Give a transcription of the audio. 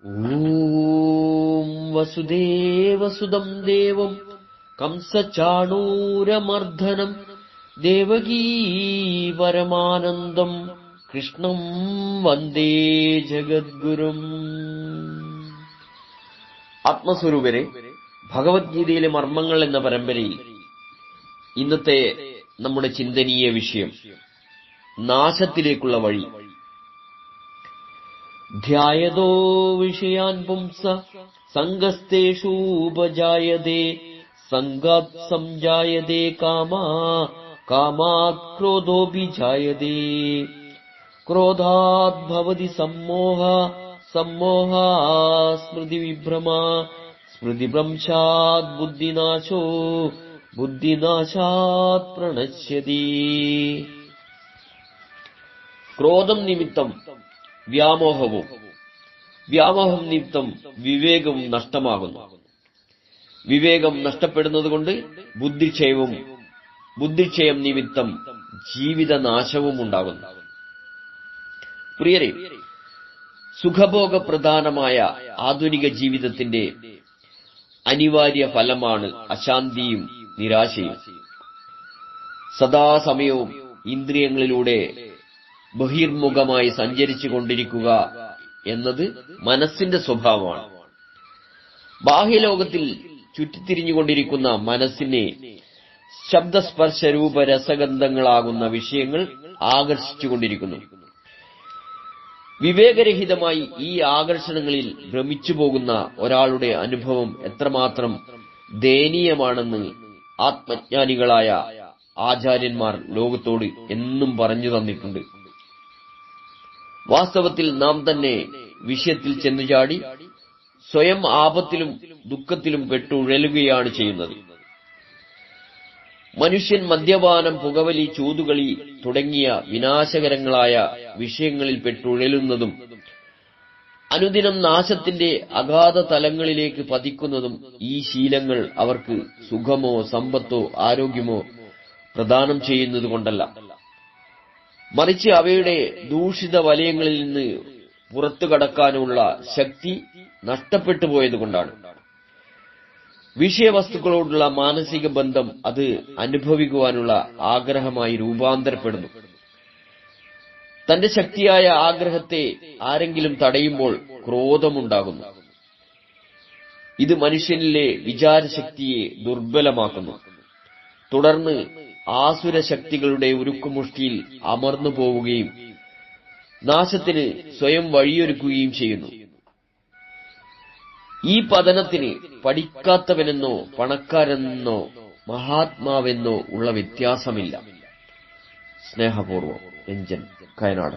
ഓം വസുദേവസുതം ദേവം കംസചാണൂരമർദ്ദനം ദേവകീ പരമാനന്ദം കൃഷ്ണം വന്ദേ ജഗദ്ഗുരും. ആത്മസ്വരൂപരെ, ഭഗവത്ഗീതയിലെ മർമ്മങ്ങൾ എന്ന പരമ്പരയിൽ ഇന്നത്തെ നമ്മുടെ ചിന്തനീയ വിഷയം നാശത്തിലേക്കുള്ള വഴി. ധ്യായതോ വിഷയാൻ പുംസ സംഗസ്തേഷൂപജായതേ സംഗാത് സംജായതേ കാമാ കാമാത് ക്രോധോഭിജായതേ ക്രോധാത് ഭവതി സമ്മോഹ സമ്മോഹാ സ്മൃതിവിഭ്രമാ സ്മൃതിഭ്രംശാത് ബുദ്ധിനാശോ ബുദ്ധിനാശാത് പ്രണശ്യതി. ക്രോധം നിമിത്തം വ്യാമോഹവും, വ്യാമോഹം നിമിത്തം വിവേകവും നഷ്ടമാകുന്നു. വിവേകം നഷ്ടപ്പെടുന്നതുകൊണ്ട് ബുദ്ധിക്ഷയവും, ബുദ്ധിക്ഷയം നിമിത്തം ജീവിതനാശവും ഉണ്ടാകുന്നു. പ്രിയരെ, സുഖഭോഗപ്രധാനമായ ആധുനിക ജീവിതത്തിന്റെ അനിവാര്യ ഫലമാണ് അശാന്തിയും നിരാശയും. സദാസമയവും ഇന്ദ്രിയങ്ങളിലൂടെ ബഹിർമുഖമായി സഞ്ചരിച്ചു കൊണ്ടിരിക്കുക എന്നത് മനസ്സിന്റെ സ്വഭാവമാണ്. ബാഹ്യലോകത്തിൽ ചുറ്റിത്തിരിഞ്ഞുകൊണ്ടിരിക്കുന്ന മനസ്സിനെ ശബ്ദസ്പർശരൂപ രസഗന്ധങ്ങളാകുന്ന വിഷയങ്ങൾ ആകർഷിച്ചുകൊണ്ടിരിക്കുന്നു. വിവേകരഹിതമായി ഈ ആകർഷണങ്ങളിൽ ഭ്രമിച്ചു പോകുന്ന ഒരാളുടെ അനുഭവം എത്രമാത്രം ദയനീയമാണെന്ന് ആത്മജ്ഞാനികളായ ആചാര്യന്മാർ ലോകത്തോട് എന്നും പറഞ്ഞു തന്നിട്ടുണ്ട്. വാസ്തവത്തിൽ നാം തന്നെ വിഷയത്തിൽ ചെന്നുചാടി സ്വയം ആപത്തിലും ദുഃഖത്തിലും പെട്ടുഴലുകയാണ് ചെയ്യുന്നത്. മനുഷ്യൻ മദ്യപാനം, പുകവലി, ചൂതുകളി തുടങ്ങിയ വിനാശകരങ്ങളായ വിഷയങ്ങളിൽ പെട്ടുഴലുന്നതും അനുദിനം നാശത്തിന്റെ അഗാധ തലങ്ങളിലേക്ക് പതിക്കുന്നതും ഈ ശീലങ്ങൾ അവർക്ക് സുഖമോ സമ്പത്തോ ആരോഗ്യമോ പ്രദാനം ചെയ്യുന്നതുകൊണ്ടല്ല, മറിച്ച് അവയുടെ ദൂഷിത വലയങ്ങളിൽ നിന്ന് പുറത്തു കടക്കാനുള്ള ശക്തി നഷ്ടപ്പെട്ടു പോയതുകൊണ്ടാണ്. വിഷയവസ്തുക്കളോടുള്ള മാനസിക ബന്ധം അത് അനുഭവിക്കുവാനുള്ള ആഗ്രഹമായി രൂപാന്തരപ്പെടുന്നു. തന്റെ ശക്തിയായ ആഗ്രഹത്തെ ആരെങ്കിലും തടയുമ്പോൾ ക്രോധമുണ്ടാകുന്നു. ഇത് മനുഷ്യനിലെ വിചാരശക്തിയെ ദുർബലമാക്കുന്നു. തുടർന്ന് ആസുരശക്തികളുടെ ഉരുക്കുമുഷ്ടിയിൽ അമർന്നു പോവുകയും നാശത്തിന് സ്വയം വഴിയൊരുക്കുകയും ചെയ്യുന്നു. ഈ പതനത്തിന് പഠിക്കാത്തവനെന്നോ പണക്കാരെന്നോ മഹാത്മാവെന്നോ ഉള്ള വ്യത്യാസമില്ല. സ്നേഹപൂർവ്വം, രഞ്ജൻ, കയനാട്.